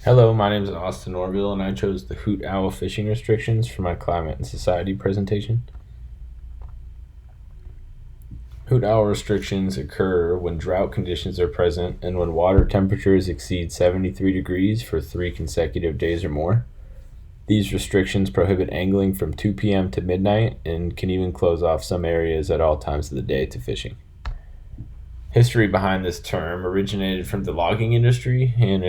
Hello, my name is Austin Orville, and I chose the Hoot Owl fishing restrictions for my climate and society presentation. Hoot owl restrictions occur when drought conditions are present and when water temperatures exceed 73 degrees for 3 consecutive days or more. These restrictions prohibit angling from 2 p.m. to midnight and can even close off some areas at all times of the day to fishing. History behind this term originated from the logging industry, and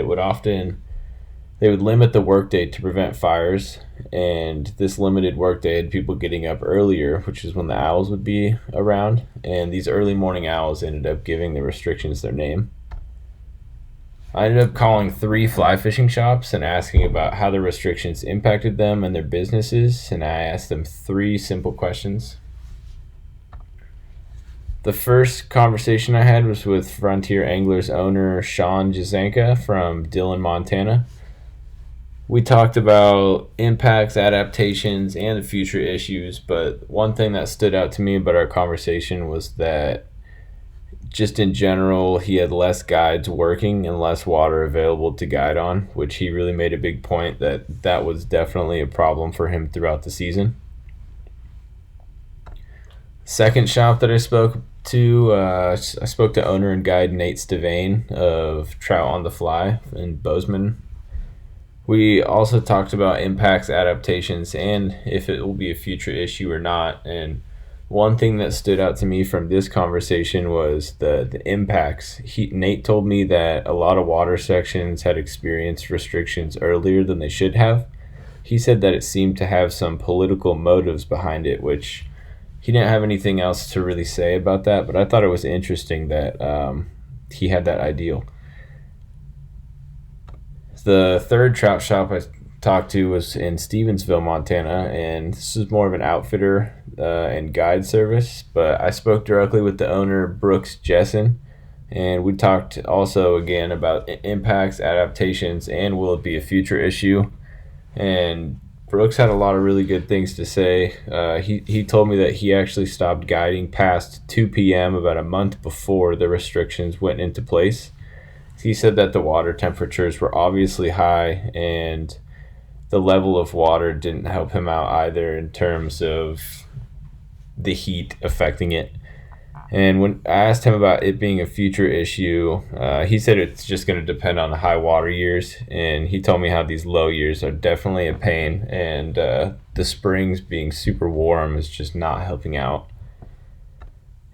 they would limit the workday to prevent fires, and this limited workday had people getting up earlier, which is when the owls would be around, and these early morning owls ended up giving the restrictions their name. I ended up calling 3 fly fishing shops and asking about how the restrictions impacted them and their businesses, and I asked them 3 simple questions. The first conversation I had was with Frontier Anglers owner Sean Jazanka from Dillon, Montana. We talked about impacts, adaptations, and the future issues, but one thing that stood out to me about our conversation was that just in general, he had less guides working and less water available to guide on, which he really made a big point that was definitely a problem for him throughout the season. Second shop that I spoke to owner and guide Nate Stevane of Trout on the Fly in Bozeman. We also talked about impacts, adaptations, and if it will be a future issue or not. And one thing that stood out to me from this conversation was the impacts. Nate told me that a lot of water sections had experienced restrictions earlier than they should have. He said that it seemed to have some political motives behind it, which he didn't have anything else to really say about that, but I thought it was interesting that he had that ideal. The third trout shop I talked to was in Stevensville, Montana, and this is more of an outfitter and guide service. But I spoke directly with the owner, Brooks Jessen, and we talked also again about impacts, adaptations, and will it be a future issue. And Brooks had a lot of really good things to say. He told me that he actually stopped guiding past 2 p.m. about a month before the restrictions went into place. He said that the water temperatures were obviously high and the level of water didn't help him out either in terms of the heat affecting it. And when I asked him about it being a future issue, he said it's just going to depend on the high water years. And he told me how these low years are definitely a pain, and the springs being super warm is just not helping out.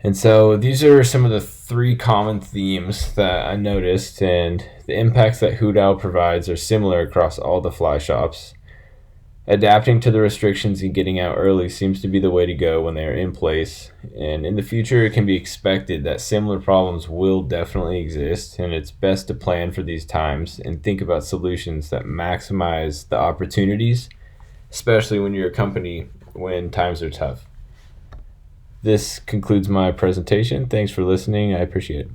And so these are some of the 3 common themes that I noticed, and the impacts that Hoot Owl provides are similar across all the fly shops. Adapting to the restrictions and getting out early seems to be the way to go when they are in place, and in the future it can be expected that similar problems will definitely exist, and it's best to plan for these times and think about solutions that maximize the opportunities, especially when you're a company when times are tough. This concludes my presentation. Thanks for listening. I appreciate it.